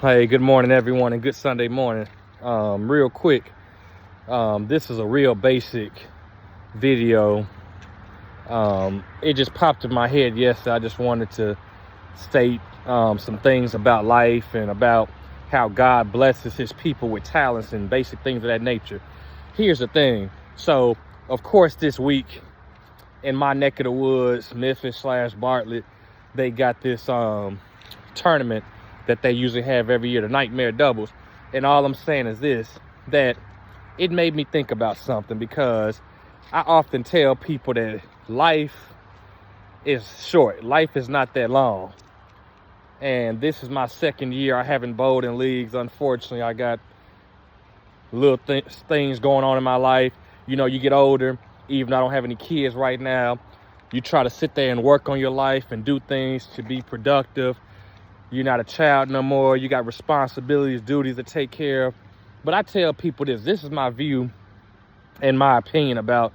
Hey, good morning, everyone, and good Sunday morning. Real quick, this is a real basic video. It just popped in my head yesterday. I just wanted to state some things about life and about how God blesses his people with talents and basic things of that nature. Here's the thing. So, of course, this week in my neck of the woods, Memphis/Bartlett, they got this tournament that they usually have every year, the Nightmare Doubles. And all I'm saying is this, that it made me think about something, because I often tell people that life is short. Life is not that long. And this is my second year I haven't bowled in leagues. Unfortunately, I got little things going on in my life. You know, you get older, even though I don't have any kids right now, you try to sit there and work on your life and do things to be productive. You're not a child no more. You got responsibilities, duties to take care of. But I tell people this is my view and my opinion about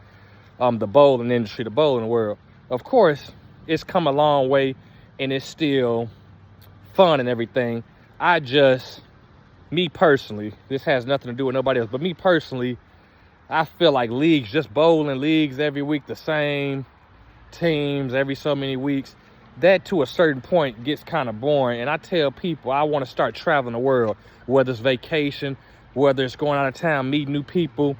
the bowling industry, the bowling world. Of course, it's come a long way and it's still fun and everything. Me personally, this has nothing to do with nobody else, but me personally, I feel like leagues, just bowling leagues every week, the same teams every so many weeks, that to a certain point gets kind of boring. And I tell people I want to start traveling the world, whether it's vacation, whether it's going out of town, meeting new people,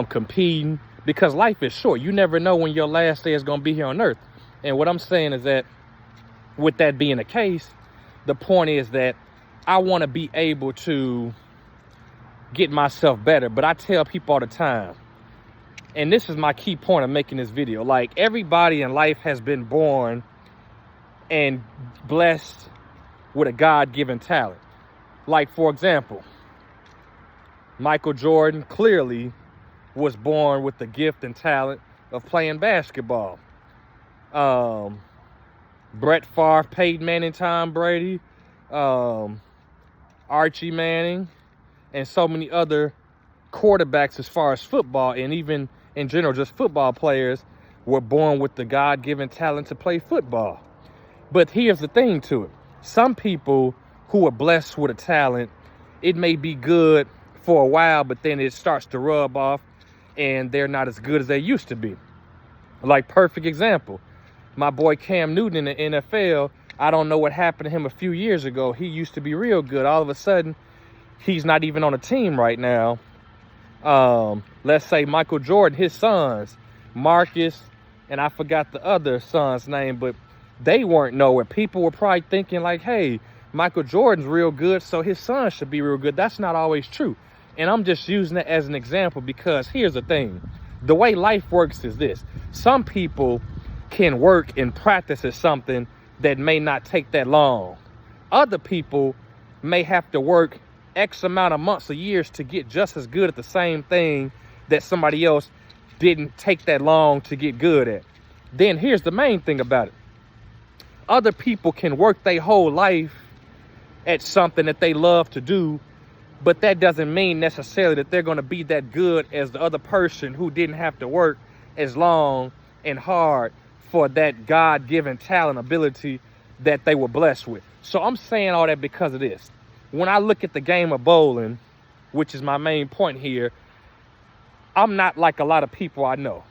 competing, because life is short. You never know when your last day is going to be here on earth. And what I'm saying is that with that being the case, the point is that I want to be able to get myself better. But I tell people all the time, and this is my key point of making this video, like, everybody in life has been born and blessed with a God-given talent. Like, for example, Michael Jordan clearly was born with the gift and talent of playing basketball. Brett Favre, Peyton Manning, Tom Brady, Archie Manning, and so many other quarterbacks as far as football, and even in general just football players, were born with the God-given talent to play football. But here's the thing to it. Some people who are blessed with a talent, it may be good for a while, but then it starts to rub off and they're not as good as they used to be. Like, perfect example, my boy Cam Newton in the NFL. I don't know what happened to him a few years ago. He used to be real good. All of a sudden, he's not even on a team right now. Let's say Michael Jordan, his sons, Marcus, and I forgot the other son's name, but they weren't nowhere. People were probably thinking like, hey, Michael Jordan's real good, so his son should be real good. That's not always true. And I'm just using it as an example, because here's the thing. The way life works is this. Some people can work and practice at something that may not take that long. Other people may have to work X amount of months or years to get just as good at the same thing that somebody else didn't take that long to get good at. Then here's the main thing about it. Other people can work their whole life at something that they love to do, but that doesn't mean necessarily that they're going to be that good as the other person who didn't have to work as long and hard for that God-given talent, ability that they were blessed with. So I'm saying all that because of this. When I look at the game of bowling, which is my main point here, I'm not like a lot of people I know.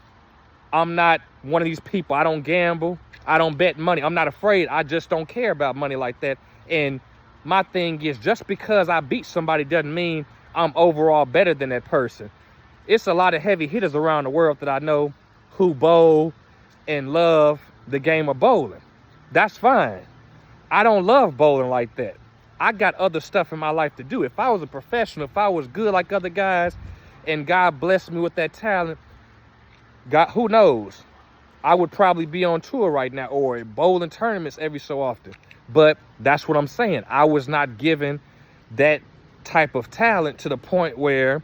I'm not one of these people. I don't gamble. I don't bet money. I'm not afraid. I just don't care about money like that. And my thing is, just because I beat somebody doesn't mean I'm overall better than that person. It's a lot of heavy hitters around the world that I know who bowl and love the game of bowling. That's fine. I don't love bowling like that. I got other stuff in my life to do. If I was a professional, if I was good like other guys, and God blessed me with that talent, God, who knows? I would probably be on tour right now or in bowling tournaments every so often. But that's what I'm saying. I was not given that type of talent to the point where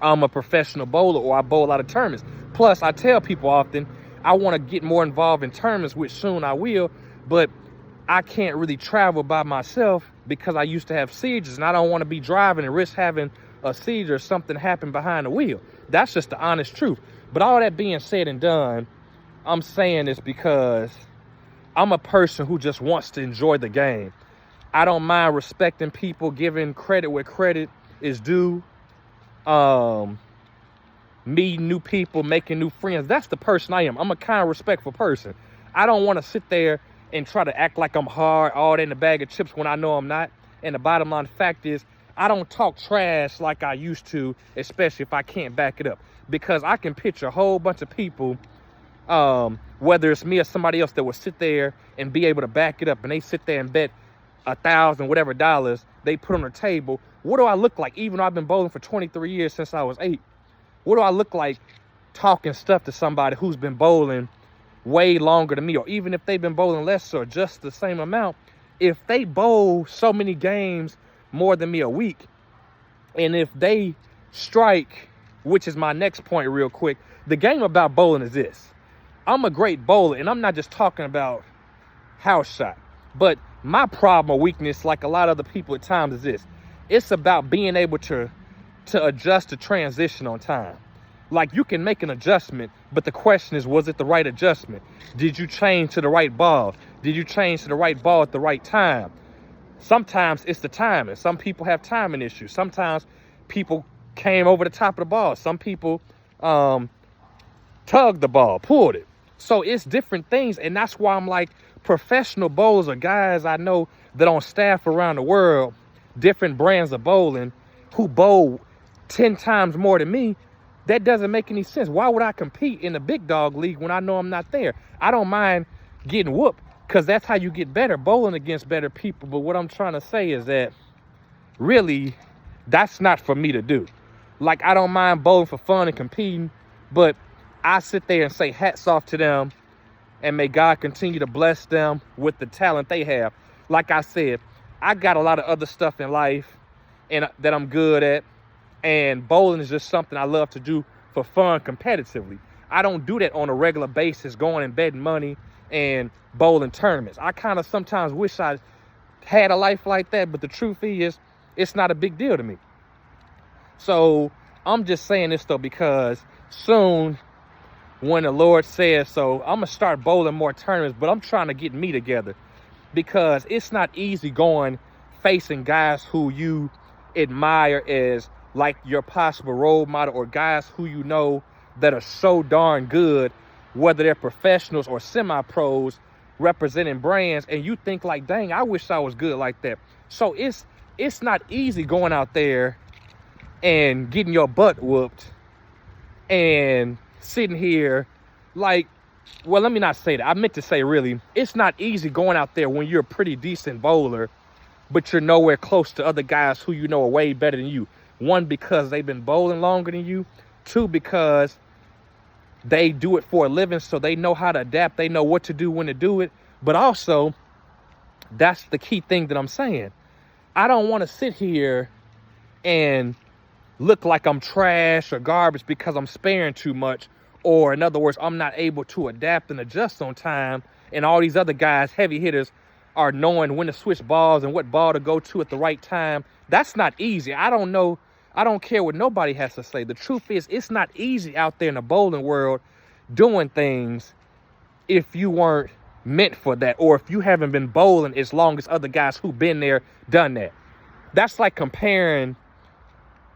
I'm a professional bowler or I bowl out of tournaments. Plus, I tell people often, I want to get more involved in tournaments, which soon I will, but I can't really travel by myself because I used to have seizures, and I don't want to be driving and risk having a seizure or something happen behind the wheel. That's just the honest truth. But all that being said and done, I'm saying this because I'm a person who just wants to enjoy the game. I don't mind respecting people, giving credit where credit is due. Meeting new people, making new friends. That's the person I am. I'm a kind, respectful person. I don't want to sit there and try to act like I'm hard, all that in a bag of chips when I know I'm not. And the bottom line fact is, I don't talk trash like I used to, especially if I can't back it up. Because I can picture a whole bunch of people, whether it's me or somebody else, that will sit there and be able to back it up, and they sit there and bet $1,000 whatever dollars they put on the table. What do I look like? Even though I've been bowling for 23 years since I was 8, what do I look like talking stuff to somebody who's been bowling way longer than me? Or even if they've been bowling less or just the same amount, if they bowl so many games more than me a week, and if they strike, which is my next point real quick, the game about bowling is this. I'm a great bowler, and I'm not just talking about house shot, but my problem or weakness, like a lot of other people at times, is this. It's about being able to adjust the transition on time. Like, you can make an adjustment, but the question is, was it the right adjustment? Did you change to the right ball? Did you change to the right ball at the right time? Sometimes it's the timing. Some people have timing issues. Sometimes people came over the top of the ball. Some people tugged the ball, pulled it. So it's different things, and that's why I'm like, professional bowlers are guys I know that on staff around the world, different brands of bowling, who bowl 10 times more than me. That doesn't make any sense. Why would I compete in the big dog league when I know I'm not there? I don't mind getting whooped, because that's how you get better, bowling against better people. But what I'm trying to say is that really, that's not for me to do. Like, I don't mind bowling for fun and competing, but I sit there and say hats off to them, and may God continue to bless them with the talent they have. Like I said, I got a lot of other stuff in life and that I'm good at, and bowling is just something I love to do for fun competitively. I don't do that on a regular basis, going and betting money and bowling tournaments. I kind of sometimes wish I had a life like that, but the truth is, it's not a big deal to me. So I'm just saying this though, because soon, when the Lord says so, I'm gonna start bowling more tournaments, but I'm trying to get me together, because it's not easy going facing guys who you admire as like your possible role model, or guys who you know that are so darn good, whether they're professionals or semi-pros representing brands, and you think like, dang, I wish I was good like that. So it's not easy going out there and getting your butt whooped and sitting here like, well, let me not say that. I meant to say, really, it's not easy going out there when you're a pretty decent bowler, but you're nowhere close to other guys who you know are way better than you. One, because they've been bowling longer than you. Two, because they do it for a living, so they know how to adapt. They know what to do, when to do it. But also, that's the key thing that I'm saying. I don't want to sit here and look like I'm trash or garbage because I'm sparing too much, or in other words, I'm not able to adapt and adjust on time, and all these other guys, heavy hitters, are knowing when to switch balls and what ball to go to at the right time. That's not easy. I don't know. I don't care what nobody has to say. The truth is, it's not easy out there in the bowling world doing things if you weren't meant for that, or if you haven't been bowling as long as other guys who've been there, done that. That's like comparing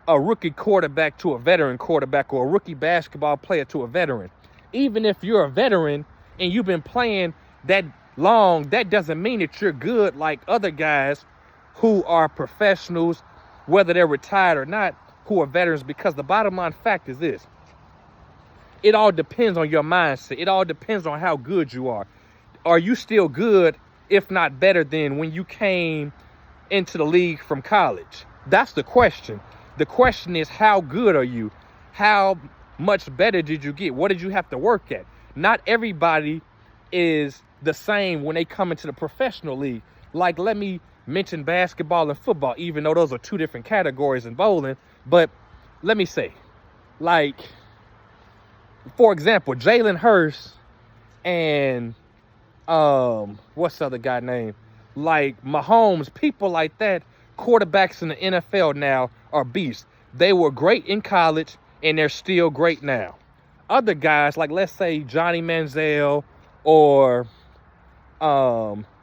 a rookie quarterback to a veteran quarterback, or a rookie basketball player to a veteran. Even if you're a veteran and you've been playing that long, that doesn't mean that you're good like other guys who are professionals, whether they're retired or not, who are veterans. Because the bottom line fact is this: it all depends on your mindset. It all depends on how good you are. Are you still good, if not better than when you came into the league from college? That's the question. The question is, how good are you? How much better did you get? What did you have to work at? Not everybody is the same when they come into the professional league. Like, let me mention basketball and football, even though those are two different categories in bowling. But let me say, like, for example, Jalen Hurts and what's the other guy name? Like Mahomes, people like that, quarterbacks in the NFL now are beasts. They were great in college and they're still great now. Other guys, like let's say Johnny Manziel or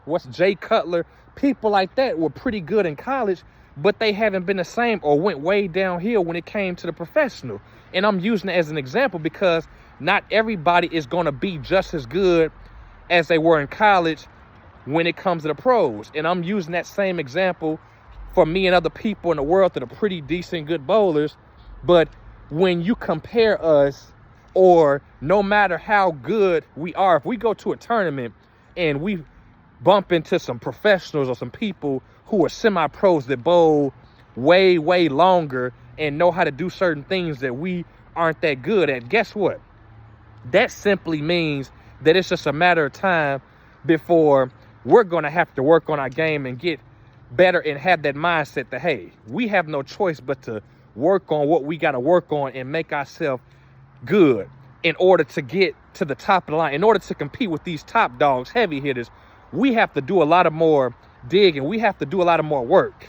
what's Jay Cutler, people like that were pretty good in college, but they haven't been the same or went way downhill when it came to the professional. And I'm using it as an example because not everybody is going to be just as good as they were in college when it comes to the pros. And I'm using that same example for me and other people in the world that are pretty decent, good bowlers. But when you compare us, or no matter how good we are, if we go to a tournament and we bump into some professionals or some people who are semi-pros that bowl way, way longer and know how to do certain things that we aren't that good at, guess what? That simply means that it's just a matter of time before we're going to have to work on our game and get better and have that mindset that, hey, we have no choice but to work on what we got to work on and make ourselves good in order to get to the top of the line. In order to compete with these top dogs, heavy hitters, we have to do a lot of more digging. We have to do a lot of more work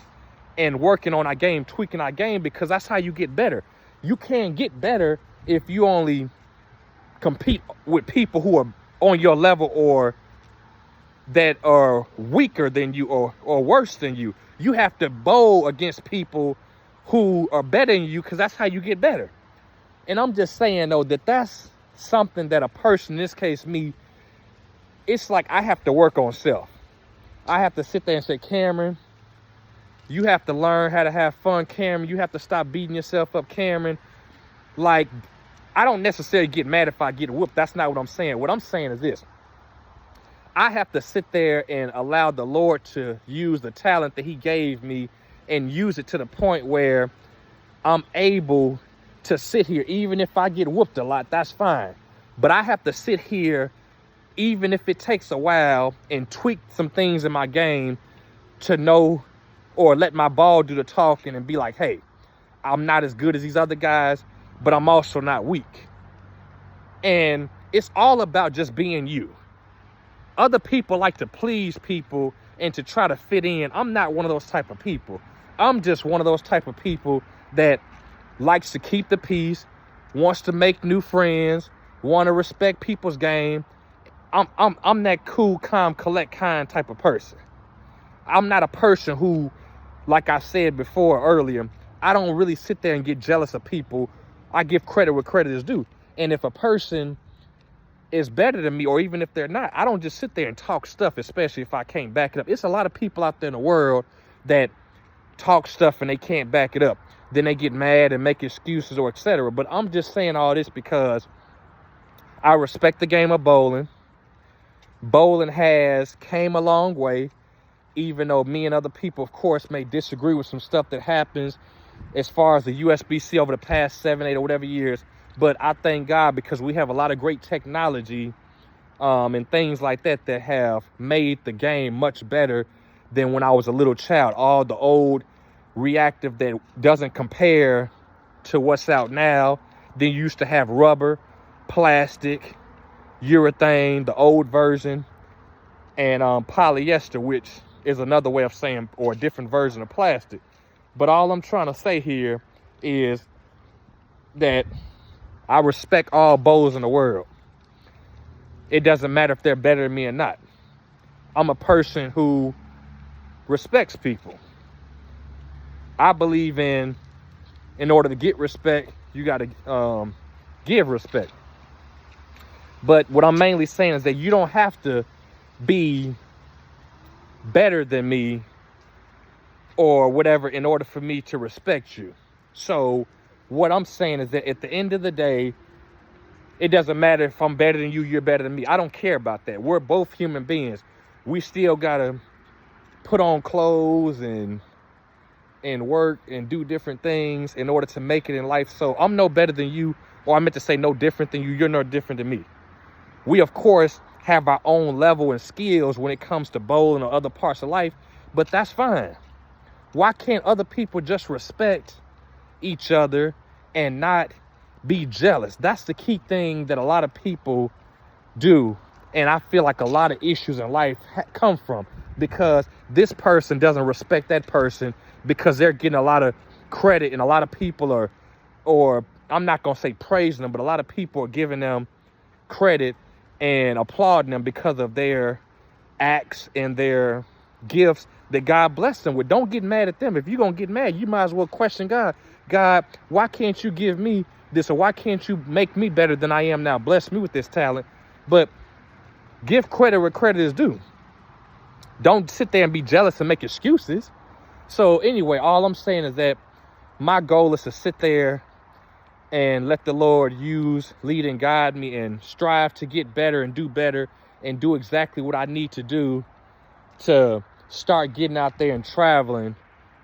and working on our game, tweaking our game, because that's how you get better. You can't get better if you only compete with people who are on your level or that are weaker than you or worse than you. You have to bowl against people who are better than you, because that's how you get better. And I'm just saying, though, that that's something that a person, in this case me, it's like I have to work on self. I have to sit there and say, Cameron, you have to learn how to have fun, Cameron. You have to stop beating yourself up, Cameron. Like, I don't necessarily get mad if I get whooped. That's not what I'm saying. What I'm saying is this. I have to sit there and allow the Lord to use the talent that he gave me and use it to the point where I'm able to sit here. Even if I get whooped a lot, that's fine. But I have to sit here, even if it takes a while, and tweak some things in my game to know or let my ball do the talking and be like, hey, I'm not as good as these other guys, but I'm also not weak. And it's all about just being you. Other people like to please people and to try to fit in. I'm not one of those type of people. I'm just one of those type of people that likes to keep the peace, wants to make new friends, want to respect people's game. I'm that cool, calm, collect, kind type of person. I'm not a person who, like I said before earlier, I don't really sit there and get jealous of people. I give credit where credit is due. And if a person is better than me, or even if they're not, I don't just sit there and talk stuff, especially if I can't back it up. It's a lot of people out there in the world that talk stuff and they can't back it up. Then they get mad and make excuses or etc. But I'm just saying all this because I respect the game of bowling. Bowling has came a long way, even though me and other people, of course, may disagree with some stuff that happens as far as the USBC over the past 7, 8 or whatever years. But I thank God because we have a lot of great technology and things like that that have made the game much better than when I was a little child. All the old reactive that doesn't compare to what's out now. Then you used to have rubber, plastic, urethane, the old version, and polyester, which is another way of saying, or a different version of plastic. But all I'm trying to say here is that I respect all bowlers in the world. It doesn't matter if they're better than me or not. I'm a person who respects people. I believe in order to get respect, you got to give respect. But what I'm mainly saying is that you don't have to be better than me or whatever in order for me to respect you. So what I'm saying is that at the end of the day, it doesn't matter if I'm better than you, you're better than me. I don't care about that. We're both human beings. We still got to put on clothes and work and do different things in order to make it in life. So I'm no better than you, or I meant to say no different than you. You're no different than me. We, of course, have our own level and skills when it comes to bowling or other parts of life, but that's fine. Why can't other people just respect each other and not be jealous? That's the key thing that a lot of people do. And I feel like a lot of issues in life come from because this person doesn't respect that person because they're getting a lot of credit, and a lot of people are, or I'm not going to say praising them, but a lot of people are giving them credit and applauding them because of their acts and their gifts that God blessed them with. Don't get mad at them. If you're going to get mad, you might as well question God. God, why can't you give me this? Or why can't you make me better than I am now? Bless me with this talent. But give credit where credit is due. Don't sit there and be jealous and make excuses. So anyway, all I'm saying is that my goal is to sit there and let the Lord use, lead, and guide me, and strive to get better and do exactly what I need to do to start getting out there and traveling,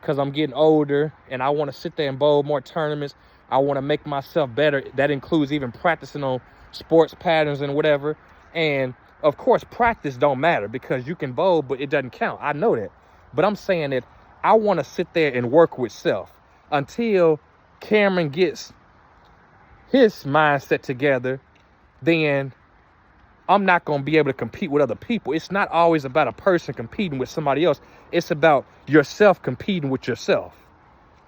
because I'm getting older and I want to sit there and bowl more tournaments. I want to make myself better. That includes even practicing on sports patterns and whatever. And of course, practice don't matter because you can bowl, but it doesn't count. I know that. But I'm saying that I want to sit there and work with self until Cameron gets his mindset together. Then I'm not going to be able to compete with other people. It's not always about a person competing with somebody else. It's about yourself competing with yourself.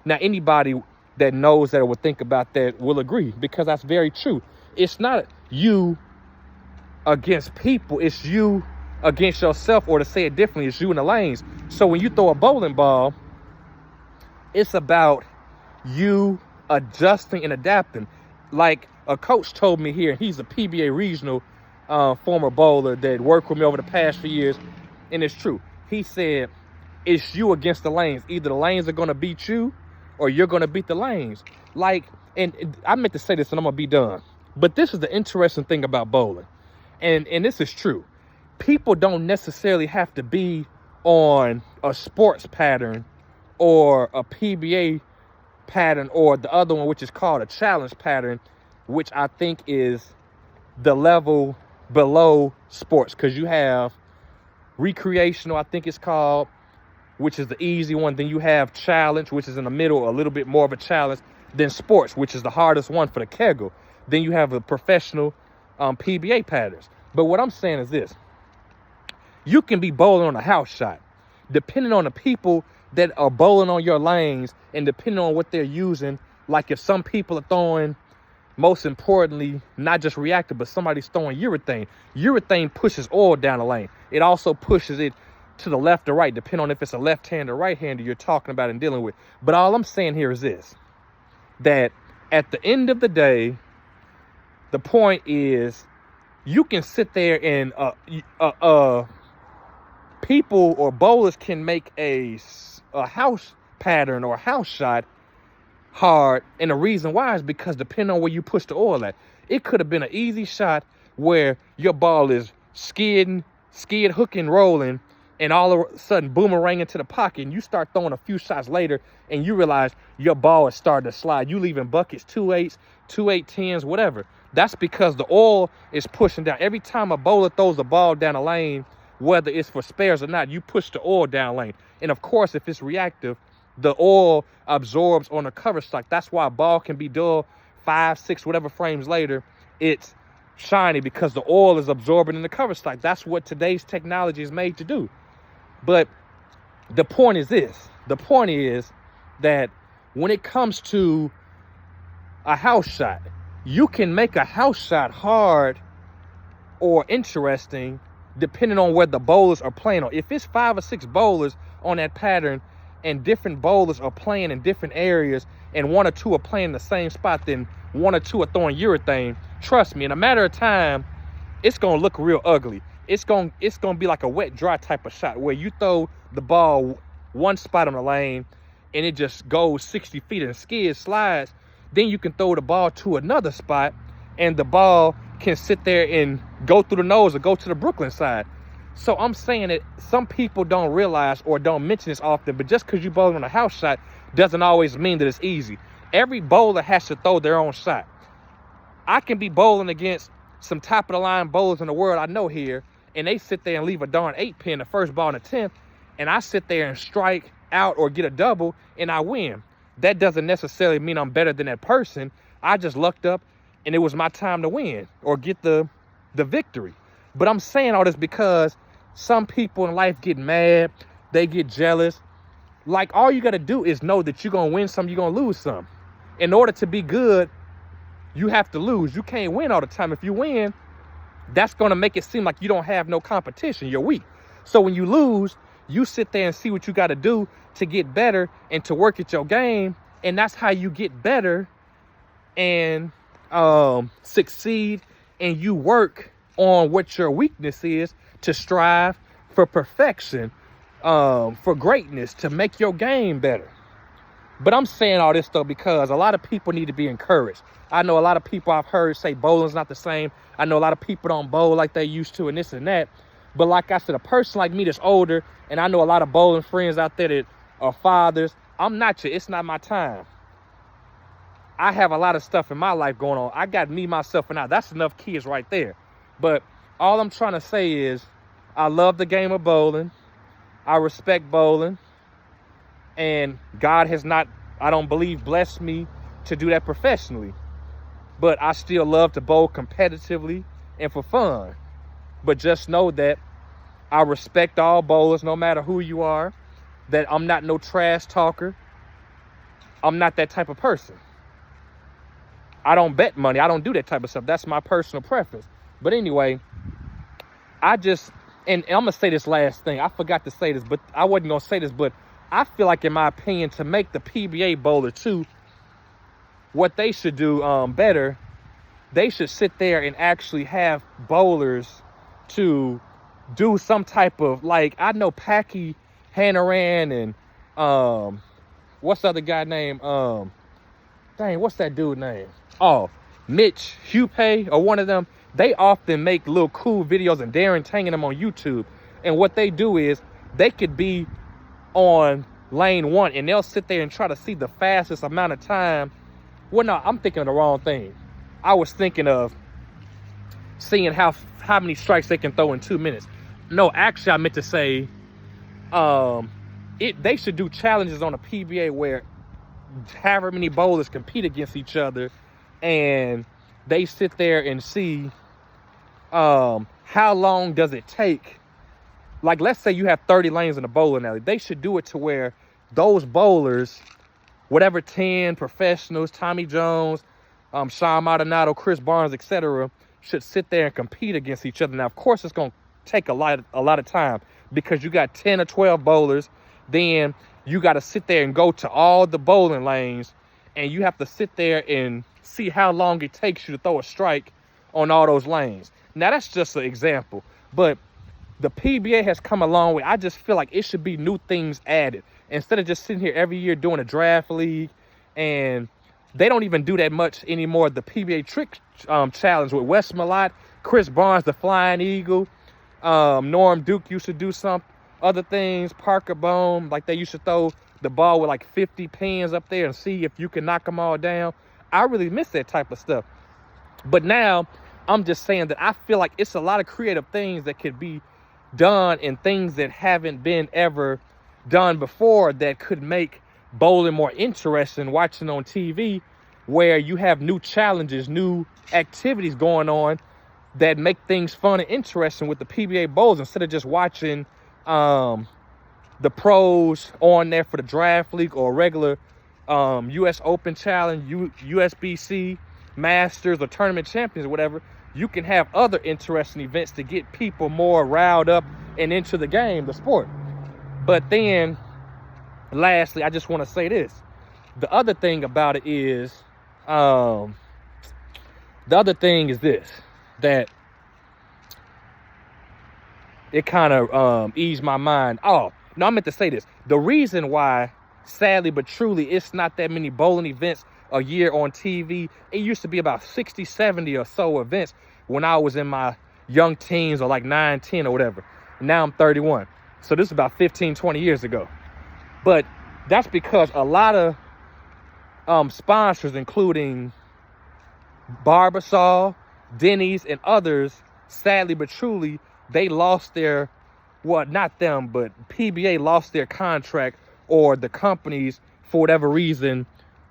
Now, anybody that knows that or would think about that will agree, because that's very true. It's not you against people. It's you against yourself, or to say it differently, it's you in the lanes. So when you throw a bowling ball, it's about you adjusting and adapting. Like a coach told me here, he's a PBA regional former bowler that worked with me over the past few years, and it's true. He said, it's you against the lanes. Either the lanes are going to beat you or you're going to beat the lanes. Like, and I meant to say this and I'm going to be done, but this is the interesting thing about bowling. And this is true. People don't necessarily have to be on a sports pattern or a PBA pattern or the other one, which is called a challenge pattern, which I think is the level below sports, because you have recreational, I think it's called, which is the easy one. Then you have challenge, which is in the middle, a little bit more of a challenge. Then sports, which is the hardest one for the kegel. Then you have the professional PBA patterns. But what I'm saying is this: you can be bowling on a house shot, depending on the people that are bowling on your lanes and depending on what they're using. Like if some people are throwing, most importantly, not just reactive, but somebody's throwing urethane. Urethane pushes oil down the lane. It also pushes it to the left or right, depending on if it's a left-hander or right-hander you're talking about and dealing with. But all I'm saying here is this, that at the end of the day, the point is you can sit there and people or bowlers can make a house pattern or a house shot hard, and the reason why is because depending on where you push the oil at, it could have been an easy shot where your ball is skid, hooking, rolling, and all of a sudden boomerang into the pocket, and you start throwing a few shots later and you realize your ball is starting to slide. You leaving buckets, 2-8s, 2-8-10s, whatever. That's because the oil is pushing down. Every time a bowler throws a ball down a lane, whether it's for spares or not, you push the oil down lane. And of course, if it's reactive, the oil absorbs on the cover stock. That's why a ball can be dull 5, 6, whatever frames later. It's shiny because the oil is absorbing in the cover stock. That's what today's technology is made to do. But the point is this. The point is that when it comes to a house shot, you can make a house shot hard or interesting depending on where the bowlers are playing on. If it's 5 or 6 bowlers on that pattern and different bowlers are playing in different areas and 1 or 2 are playing the same spot, then 1 or 2 are throwing urethane, trust me, in a matter of time, it's going to look real ugly. It's going to be like a wet, dry type of shot where you throw the ball one spot on the lane and it just goes 60 feet and skids, slides. Then you can throw the ball to another spot and the ball can sit there and go through the nose or go to the Brooklyn side. So I'm saying that some people don't realize or don't mention this often, but just because you bowl on a house shot doesn't always mean that it's easy. Every bowler has to throw their own shot. I can be bowling against some top of the line bowlers in the world I know here, and they sit there and leave a darn 8-pin, the first ball in the 10th, and I sit there and strike out or get a double and I win. That doesn't necessarily mean I'm better than that person. I just lucked up and it was my time to win or get the victory. But I'm saying all this because some people in life get mad, they get jealous. Like, all you got to do is know that you're going to win some, you're going to lose some. In order to be good, you have to lose. You can't win all the time. If you win, that's going to make it seem like you don't have no competition. You're weak. So when you lose, You sit there and see what you got to do to get better and to work at your game. And that's how you get better and succeed. And you work on what your weakness is to strive for perfection, for greatness, to make your game better. But I'm saying all this, though, because a lot of people need to be encouraged. I know a lot of people I've heard say bowling's not the same. I know a lot of people don't bowl like they used to and this and that. But like I said, a person like me that's older, and I know a lot of bowling friends out there that are fathers, it's not my time. I have a lot of stuff in my life going on. I got me, myself, and I. That's enough kids right there. But all I'm trying to say is I love the game of bowling. I respect bowling. And God has not, I don't believe, blessed me to do that professionally. But I still love to bowl competitively and for fun. But just know that I respect all bowlers, no matter who you are, that I'm not no trash talker. I'm not that type of person. I don't bet money. I don't do that type of stuff. That's my personal preference. But anyway, and I'm going to say this last thing. I forgot to say this, but I wasn't going to say this, but I feel like, in my opinion, to make the PBA bowler too, what they should do better, they should sit there and actually have bowlers to do some type of, like, I know Packy Hanaran and what's the other guy name? What's that dude name? Oh, Mitch Hupay or one of them. They often make little cool videos, and Darren Tanging them on YouTube. And what they do is they could be on lane 1 and they'll sit there and try to see the fastest amount of time. Well, no, I'm thinking of the wrong thing. I was thinking of seeing how many strikes they can throw in 2 minutes. No, actually, I meant to say they should do challenges on a PBA where however many bowlers compete against each other, and they sit there and see how long does it take. Like, let's say you have 30 lanes in a bowling alley. They should do it to where those bowlers, whatever 10 professionals, Tommy Jones, Sean Maldonado, Chris Barnes, etc., should sit there and compete against each other. Now, of course, it's going to take a lot of time, because you got 10 or 12 bowlers. Then you got to sit there and go to all the bowling lanes, and you have to sit there and see how long it takes you to throw a strike on all those lanes. Now, that's just an example, but the PBA has come a long way. I just feel like it should be new things added, instead of just sitting here every year doing a draft league. And they don't even do that much anymore. The PBA Trick Challenge with Wes Malott, Chris Barnes, the Flying Eagle, Norm Duke used to do some other things, Parker Bohm, like they used to throw the ball with like 50 pins up there and see if you can knock them all down. I really miss that type of stuff. But now I'm just saying that I feel like it's a lot of creative things that could be done, and things that haven't been ever done before, that could make bowling more interesting watching on TV, where you have new challenges, new activities going on that make things fun and interesting with the PBA bowls, instead of just watching the pros on there for the draft league or regular US Open Challenge, USBC Masters or Tournament Champions or whatever. You can have other interesting events to get people more riled up and into the game, the sport. But then, lastly, I just want to say this. The other thing about it is, that it kind of eased my mind. Oh, no, I meant to say this. The reason why, sadly but truly, it's not that many bowling events a year on TV. It used to be about 60, 70 or so events when I was in my young teens, or like 9, 10 or whatever. Now I'm 31. So this is about 15, 20 years ago. But that's because a lot of sponsors, including Barbasol, Denny's, and others, sadly but truly, they lost their, well, not them, but PBA lost their contract, or the companies, for whatever reason,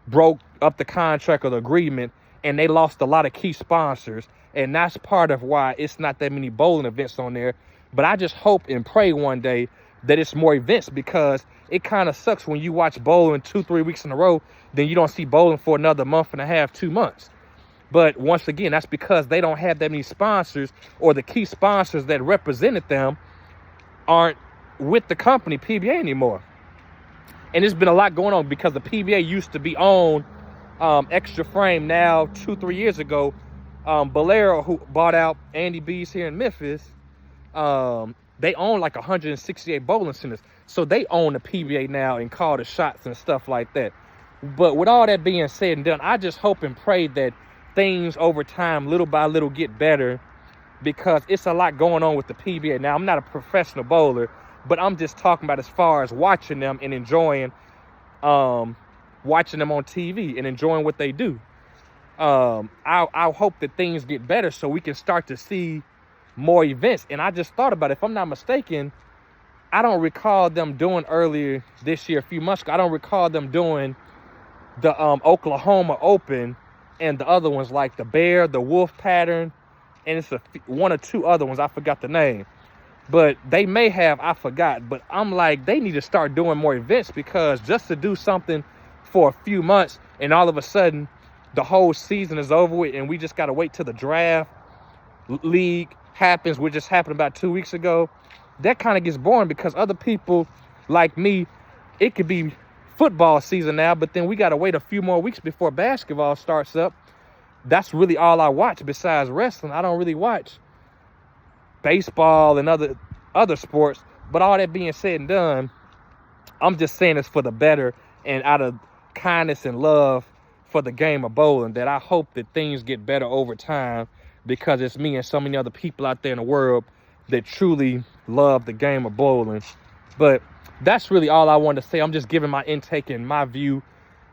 broke up the contract or the agreement, and they lost a lot of key sponsors. And that's part of why it's not that many bowling events on there. But I just hope and pray one day that it's more events, because it kind of sucks when you watch bowling 2-3 weeks in a row, then you don't see bowling for another month and a half, 2 months. But once again, that's because they don't have that many sponsors, or the key sponsors that represented them aren't with the company PBA anymore. And there's been a lot going on because the PBA used to be on Extra Frame. Now 2-3 years ago, Bolero, who bought out Andy B's here in Memphis, they own like 168 bowling centers. So they own the PBA now and call the shots and stuff like that. But with all that being said and done, I just hope and pray that things over time, little by little, get better, because it's a lot going on with the PBA. Now, I'm not a professional bowler, but I'm just talking about as far as watching them and enjoying watching them on TV and enjoying what they do. I hope that things get better so we can start to see more events. And I just thought about it. If I'm not mistaken, I don't recall them doing earlier this year, a few months ago, I don't recall them doing the Oklahoma Open and the other ones like the Bear, the Wolf Pattern, and it's one or two other ones. I forgot the name. But they may have, I forgot. But I'm like, they need to start doing more events, because just to do something for a few months and all of a sudden the whole season is over with and we just got to wait till the draft league happens, which just happened about 2 weeks ago, that kind of gets boring, because other people like me, it could be football season now, but then we got to wait a few more weeks before basketball starts up. That's really all I watch besides wrestling. I don't really watch baseball and other sports. But all that being said and done, I'm just saying it's for the better and out of kindness and love for the game of bowling, that I hope that things get better over time, because it's me and so many other people out there in the world that truly love the game of bowling. But that's really all I wanted to say. I'm just giving my intake and my view,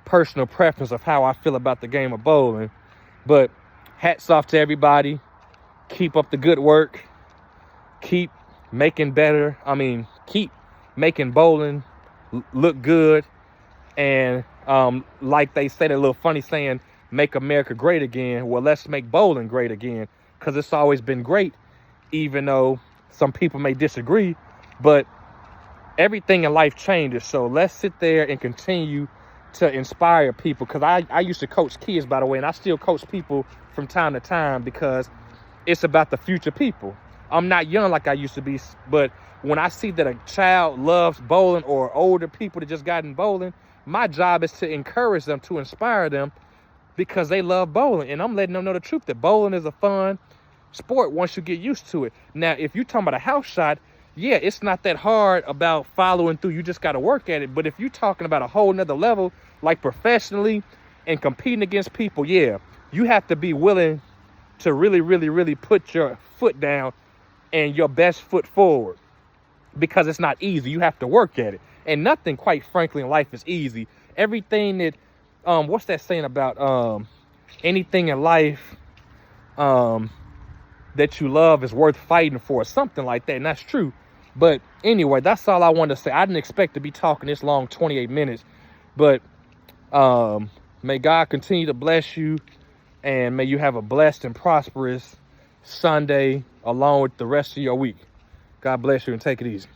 personal preference of how I feel about the game of bowling. But hats off to everybody. Keep up the good work. Keep making better. Keep making bowling look good. And like they said, a little funny saying, make America great again. Well, let's make bowling great again, because it's always been great, even though some people may disagree. But everything in life changes, so let's sit there and continue to inspire people. Because I used to coach kids, by the way, and I still coach people from time to time, because it's about the future people. I'm not young like I used to be, but when I see that a child loves bowling, or older people that just got in bowling, my job is to encourage them, to inspire them, because they love bowling. And I'm letting them know the truth, that bowling is a fun sport once you get used to it. Now, if you're talking about a house shot, yeah, it's not that hard about following through. You just got to work at it. But if you're talking about a whole nother level, like professionally and competing against people, yeah, you have to be willing to really, really, really put your foot down and your best foot forward, because it's not easy. You have to work at it. And nothing, quite frankly, in life is easy. Everything that, what's that saying about anything in life that you love is worth fighting for, something like that. And that's true. But anyway, that's all I wanted to say. I didn't expect to be talking this long, 28 minutes. But may God continue to bless you, and may you have a blessed and prosperous Sunday along with the rest of your week. God bless you, and take it easy.